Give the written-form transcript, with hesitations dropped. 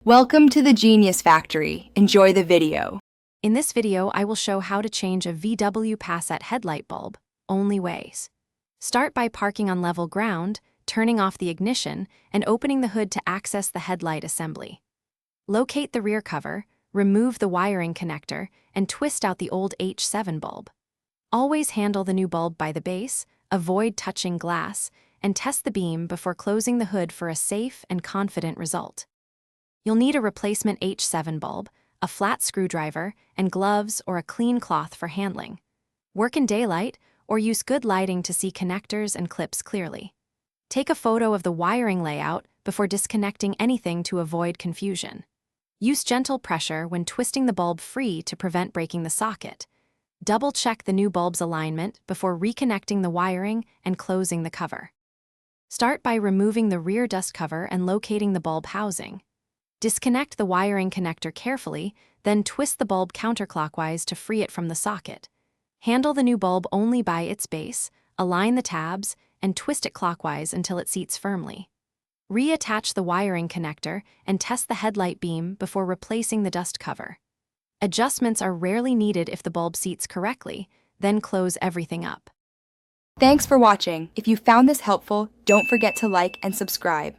Welcome to the Genius Factory. Enjoy the video. In this video, I will show how to change a VW Passat headlight bulb, only ways. Start by parking on level ground, turning off the ignition, and opening the hood to access the headlight assembly. Locate the rear cover, remove the wiring connector, and twist out the old H7 bulb. Always handle the new bulb by the base, avoid touching glass, and test the beam before closing the hood for a safe and confident result. You'll need a replacement H7 bulb, a flat screwdriver, and gloves or a clean cloth for handling. Work in daylight or use good lighting to see connectors and clips clearly. Take a photo of the wiring layout before disconnecting anything to avoid confusion. Use gentle pressure when twisting the bulb free to prevent breaking the socket. Double-check the new bulb's alignment before reconnecting the wiring and closing the cover. Start by removing the rear dust cover and locating the bulb housing. Disconnect the wiring connector carefully, then twist the bulb counterclockwise to free it from the socket. Handle the new bulb only by its base, align the tabs, and twist it clockwise until it seats firmly. Reattach the wiring connector and test the headlight beam before replacing the dust cover. Adjustments are rarely needed if the bulb seats correctly, then close everything up. Thanks for watching. If you found this helpful, don't forget to like and subscribe.